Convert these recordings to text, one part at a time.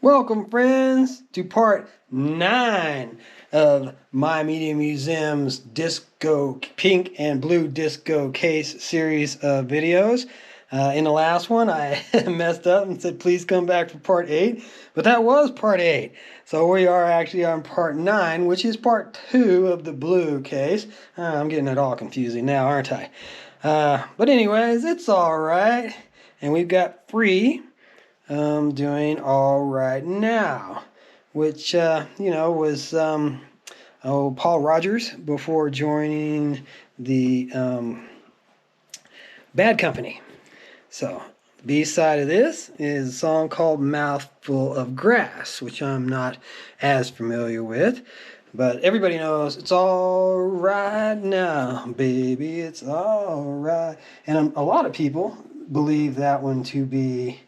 Welcome, friends, to part 9 of My Media Museum's Disco Pink and Blue Disco Case series of videos. In the last one, I messed up and said, please come back for part 8, but that was part 8. So we are actually on part 9, which is part 2 of the blue case. I'm getting it all confusing now, aren't I? But anyways, it's all right. And we've got Free doing all right now, which was Paul Rogers before joining the Bad Company. So B-side of this is a song called Mouthful of Grass, which I'm not as familiar with, but everybody knows it's all right now, baby, it's all right. And a lot of people believe that one to be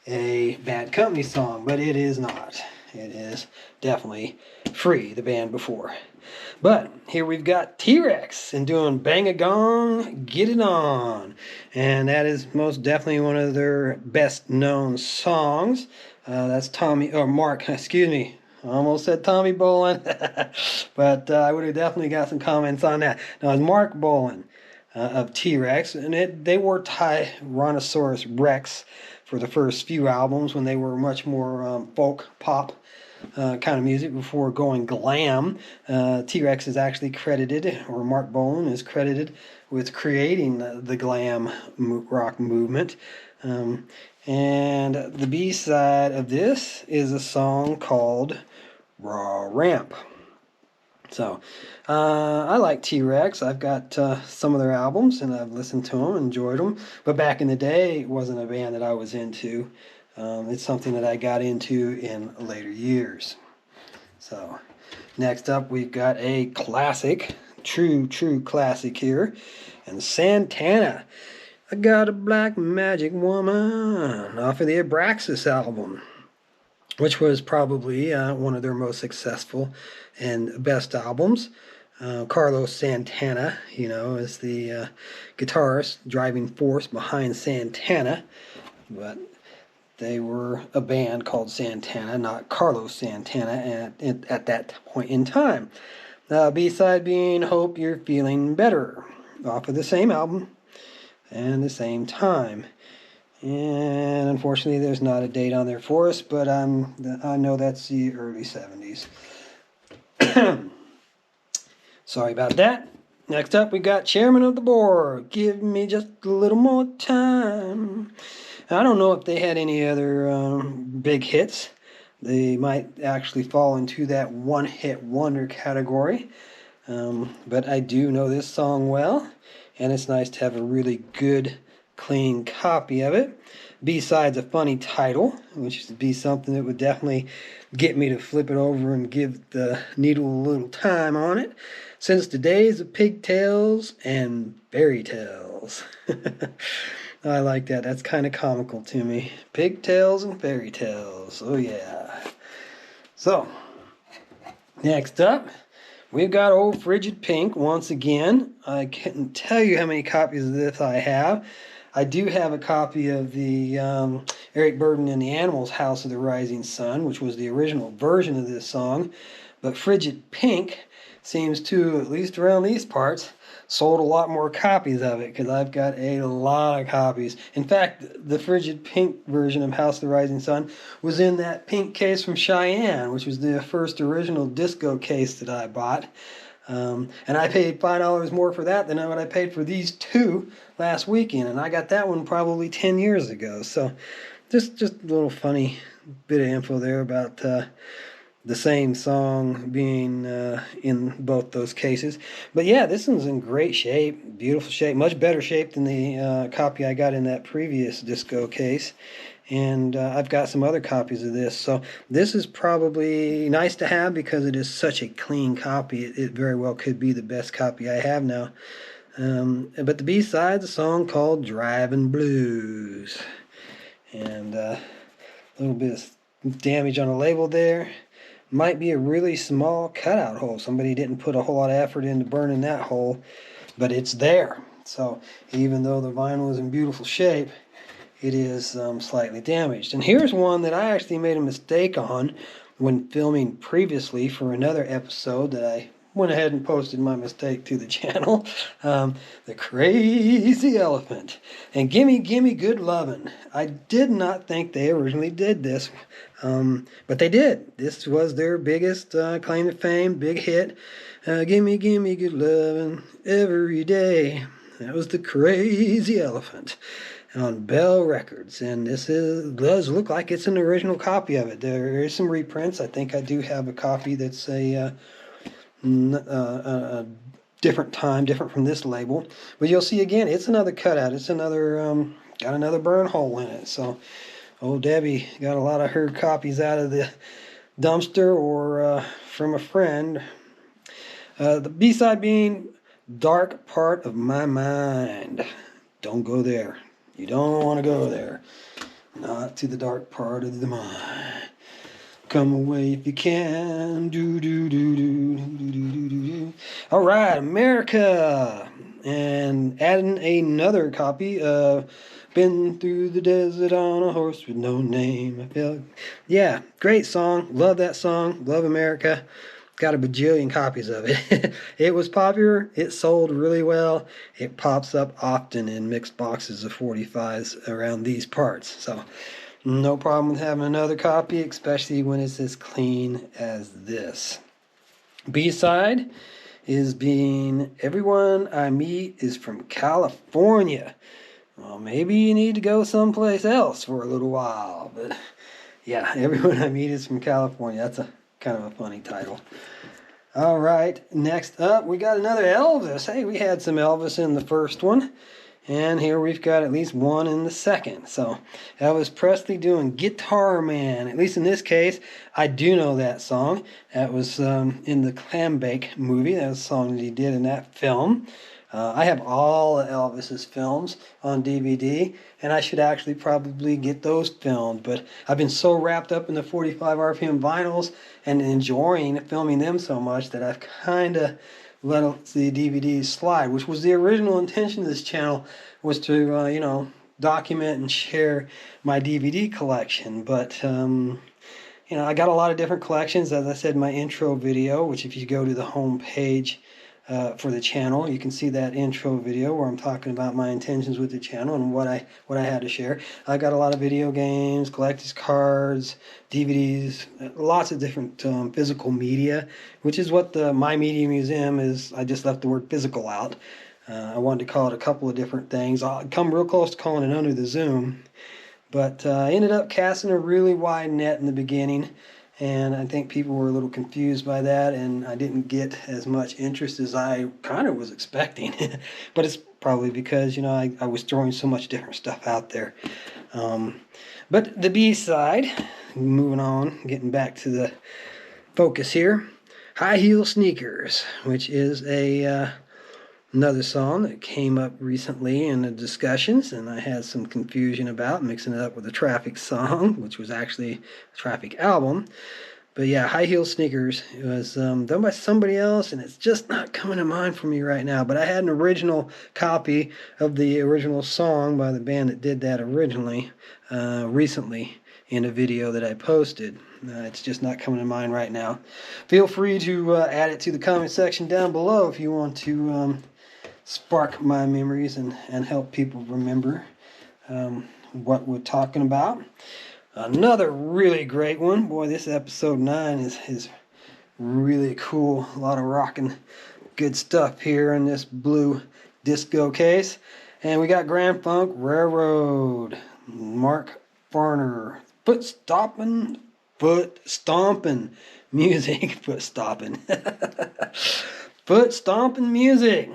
a Bad Company song, but it is not. It is definitely Free, the band before. But here we've got TRex and doing Bang a Gong, Get It On. And that is most definitely one of their best known songs. That's Mark, excuse me. I almost said Tommy Bolin, but I would have definitely got some comments on that. Now, it's Mark Bolin of TRex, and they were Tyrannosaurus Rex for the first few albums when they were much more folk pop kind of music before going glam. TRex is actually credited, or Mark Bolan is credited with creating the glam rock movement. And the B-side of this is a song called Raw Ramp. So, I like TRex. I've got some of their albums, and I've listened to them, enjoyed them. But back in the day, it wasn't a band that I was into. It's something that I got into in later years. So, next up, we've got a classic, true classic here, and Santana. I Got a Black Magic Woman, off of the Abraxas album, which was probably one of their most successful and best albums. Carlos Santana, is the guitarist, driving force behind Santana, but they were a band called Santana, not Carlos Santana at that point in time. B-side being Hope You're Feeling Better, off of the same album and the same time. And unfortunately, there's not a date on there for us, but I know that's the early 70s. Sorry about that. Next up, we got Chairman of the Board. Give me just a little more time. I don't know if they had any other big hits. They might actually fall into that one-hit wonder category. But I do know this song well, and it's nice to have a really good, clean copy of it. B-side's a funny title, which would be something that would definitely get me to flip it over and give the needle a little time on it. Since the days of pigtails and fairy tales. I like that. That's kind of comical to me. Pigtails and fairy tales. Oh, yeah. So, next up, we've got old Frigid Pink once again. I can't tell you how many copies of this I have. I do have a copy of the Eric Burdon and the Animals' House of the Rising Sun, which was the original version of this song. But Frigid Pink seems to, at least around these parts, sold a lot more copies of it, because I've got a lot of copies. In fact, the Frigid Pink version of House of the Rising Sun was in that pink case from Cheyenne, which was the first original disco case that I bought. And I paid $5 more for that than what I paid for these two last weekend, and I got that one probably 10 years ago. So just a little funny bit of info there about the same song being in both those cases. But yeah, this one's in great shape, beautiful shape, much better shape than the copy I got in that previous disco case. And I've got some other copies of this. So this is probably nice to have because it is such a clean copy. It very well could be the best copy I have now. But the B-side's a song called Driving Blues. And a little bit of damage on the label there. Might be a really small cutout hole. Somebody didn't put a whole lot of effort into burning that hole, but it's there. So even though the vinyl is in beautiful shape, it is slightly damaged. And here's one that I actually made a mistake on when filming previously for another episode that I went ahead and posted my mistake to the channel. The Crazy Elephant and Gimme Gimme Good Lovin'. I did not think they originally did this, but they did. This was their biggest claim to fame, big hit. Gimme Gimme Good Lovin' every day. That was the Crazy Elephant on Bell Records, and does look like it's an original copy of it. There is some reprints. I think I do have a copy that's a different time, different from this label. But you'll see again, it's another cutout. It's another got another burn hole in it. So old Debbie got a lot of her copies out of the dumpster or from a friend. The B-side being Dark Part of My Mind. Don't go there. You don't want to go there. Not to the dark part of the mind. Come away if you can. Do do do do do do do do. All right, America, and adding another copy of "Been Through the Desert on a Horse with No Name." I feel, yeah, great song. Love that song. Love America. Got a bajillion copies of it. It was popular. It sold really well. It pops up often in mixed boxes of 45s around these parts. So no problem with having another copy, especially when it's as clean as this. B-side is being Everyone I Meet is from California. Well, maybe you need to go someplace else for a little while. But yeah, Everyone I Meet is from California. That's a kind of a funny title. All right, next up we got another Elvis. Hey, we had some Elvis in the first one, and here we've got at least one in the second. So Elvis Presley doing Guitar Man. At least in this case, I do know that song. That was in the Clam Bake movie. That was a song that he did in that film. I have all of Elvis's films on DVD, and I should actually probably get those filmed, but I've been so wrapped up in the 45 RPM vinyls and enjoying filming them so much that I've kind of let the DVDs slide, which was the original intention of this channel, was to, document and share my DVD collection. But, I got a lot of different collections, as I said in my intro video, which if you go to the home page for the channel, you can see that intro video where I'm talking about my intentions with the channel and what I had to share. I got a lot of video games, collector's cards, DVDs, lots of different physical media, which is what the My Media Museum is. I just left the word physical out. I wanted to call it a couple of different things. I'll come real close to calling it Under the Zoom, but I ended up casting a really wide net in the beginning. And I think people were a little confused by that, and I didn't get as much interest as I kind of was expecting. But it's probably because, I was throwing so much different stuff out there. But the B-side, moving on, getting back to the focus here, High Heel Sneakers, which is another song that came up recently in the discussions, and I had some confusion about mixing it up with a Traffic song, which was actually a Traffic album. But yeah, High Heel Sneakers was done by somebody else, and it's just not coming to mind for me right now. But I had an original copy of the original song by the band that did that originally, recently, in a video that I posted. It's just not coming to mind right now. Feel free to add it to the comment section down below if you want to spark my memories and help people remember what we're talking about. Another really great one. Boy, this episode 9 is really cool. A lot of rocking good stuff here in this blue disco case. And we got Grand Funk Railroad. Mark Farner. Foot stomping music. Foot stomping. Foot stomping music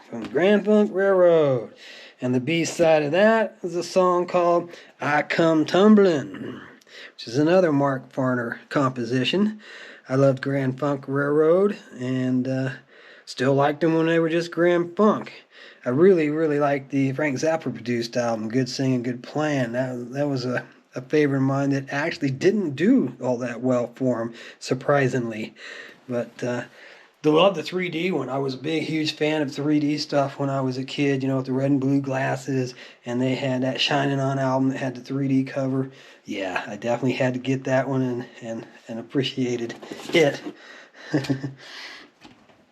from Grand Funk Railroad. And the B-side of that is a song called I Come Tumbling, which is another Mark Farner composition. I loved Grand Funk Railroad and still liked them when they were just Grand Funk. I really, really liked the Frank Zappa produced album, Good Singing, Good Playing. That was a favorite of mine that actually didn't do all that well for him, surprisingly. But love the 3D one. I was a big, huge fan of 3D stuff when I was a kid, you know, with the red and blue glasses, and they had that Shining On album that had the 3D cover. Yeah, I definitely had to get that one and appreciated it. And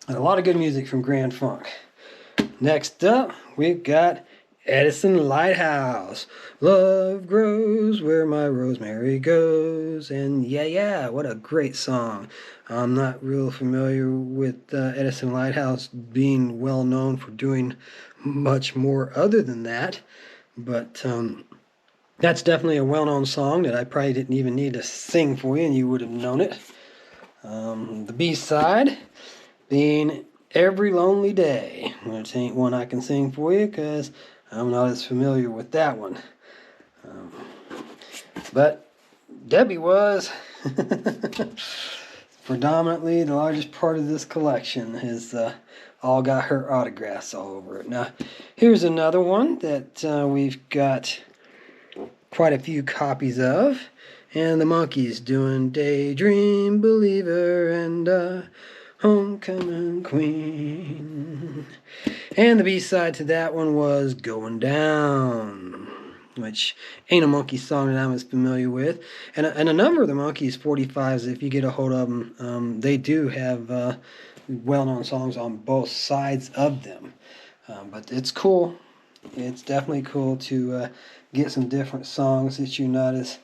a lot of good music from Grand Funk. Next up, we've got Edison Lighthouse. Love grows where my rosemary goes. And yeah, what a great song. I'm not real familiar with Edison Lighthouse being well known for doing much more other than that. But that's definitely a well-known song that I probably didn't even need to sing for you, and you would have known it. The B-side being Every Lonely Day, which ain't one I can sing for you because I'm not as familiar with that one. But Debbie was. Predominantly the largest part of this collection has all got her autographs all over it. Now, here's another one that we've got quite a few copies of. And the Monkees doing Daydream Believer and Homecoming Queen. And the B-side to that one was Going Down, which ain't a Monkey song that I'm as familiar with. And a number of the Monkees 45s, if you get a hold of them, they do have well-known songs on both sides of them. But it's cool. It's definitely cool to get some different songs that you're not as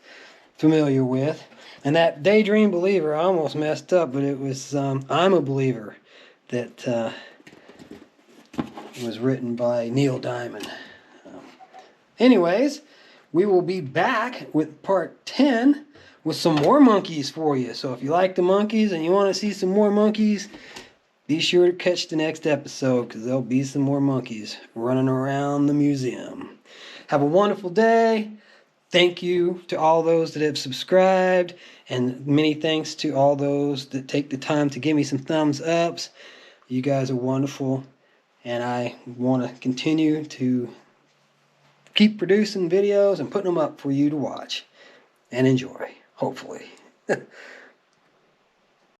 familiar with. And that Daydream Believer, I almost messed up, but it was I'm a Believer that was written by Neil Diamond. Anyways, we will be back with part 10 with some more Monkees for you. So if you like the Monkees and you want to see some more Monkees, be sure to catch the next episode because there'll be some more Monkees running around the museum. Have a wonderful day. Thank you to all those that have subscribed, and many thanks to all those that take the time to give me some thumbs ups. You guys are wonderful, and I want to continue to keep producing videos and putting them up for you to watch and enjoy, hopefully.